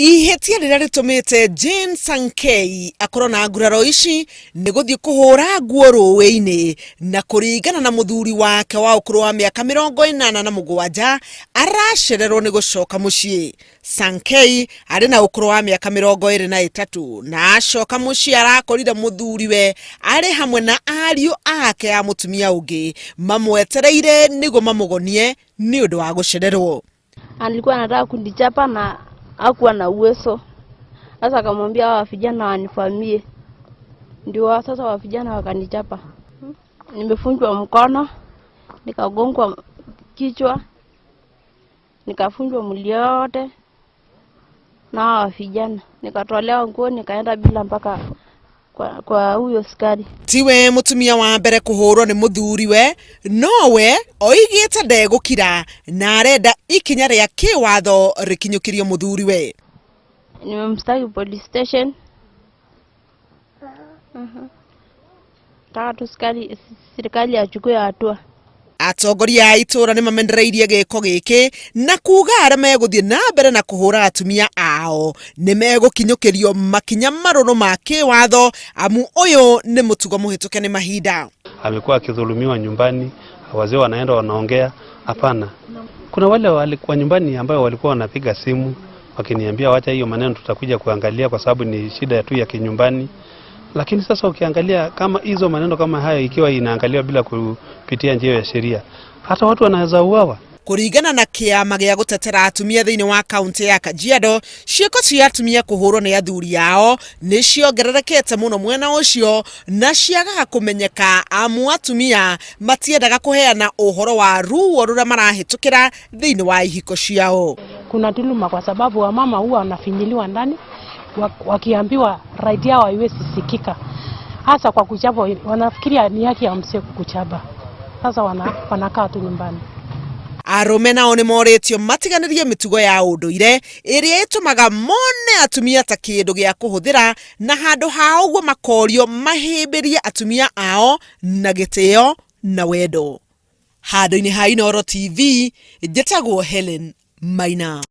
Ihetia rĩrĩa rĩtũmĩte Jane Sankei akorwo na nguraro ici nĩ gũthiĩ kũhũra nguo rũĩ-inĩ, na kũringana na mũthuri wake wa ũkũrũ wa mĩaka 87 aracererwo nĩ gũcoka mũciĩ. Sankei arĩ na ũkũrũ wa mĩaka 23 na acoka mũciĩ arakorire mũthuriwe arĩ hamwe na ariũ ake a mũtumia ũngĩ mamwetereire nĩguo mamũgonie nĩ ũndũ wa gũcererwo. Alikuwa anataka kunichapa na hakuwa na uwezo. Sasa akamwambia hawa vijana wanifamie. Ndio sasa wa vijana wakanichapa. Nimefunjwa mkono, nikagongwa kichwa, nikafunjwa mwili wote na hawa vijana. Nikatolewa nguo nikaenda bila mpaka kwa huyo askari. Tiwe mutumia wa mbere kuhurwo ni muthuriwe, nowe oigite ndegukira na arenda ikinya ria kiwatho rikinyukirio muthuriwe. Nimemstaki police station. Tatu serikali achukue hatua. Atongoria a itura ni mamendereirie giko giki na kuga ara meguthie na mbere na kuhura atumia ao ni megukinyukirio makinya marũrũ ma kiwatho, amu uyu ni mutugo muhituke ni mahinda. Amekuwa akidhulumiwa nyumbani, wazee wanaenda wanaongea. Hapana, kuna wale walikuwa nyumbani ambao walikuwa wanapiga simu wakiniambia wacha hiyo maneno tutakuja kuangalia kwa sababu ni shida tu ya kinyumbani. Lakini sasa ukiangalia kama hizo maneno kama haya ikiwa inaangaliwa bila kupitia njia ya sheria, hata watu wanaweza uawa. Kuringana na kiama gĩa gũtetera atumia thĩinĩ wa kaunti ya Kajiado, ciĩko cia atumia kũhũrwo nĩ athuri ao nĩ ciongererekete mũno mwena ũcio na ciagaga kũmenyeka, amu atumia matiendaga kũheana ũhoro wa ruo rũrĩa marahĩtũkĩra thĩinĩ wa ihiko ciao. Kuna dhuluma kwa sababu wamama huwa wanafinyiliwa ndani wakiambiwa right yao haiwezi sikika, hasa kwa kuchapa. Wanafikiria ni haki ya mzee kukuchapa, sasa wanakaa tu nyumbani. Arume nao nĩ moritio matiganĩrie mĩtugo ya ũndũire ĩrĩa ĩtũmaga mone atumia ta kĩndũ gĩa kũhũthĩra, na handũ ha ũguo makorio mahĩmbĩrie atumia ao na gĩtĩo na wendo. Handũ-inĩ ha Inooro TV, njĩtagwo Helen Maina.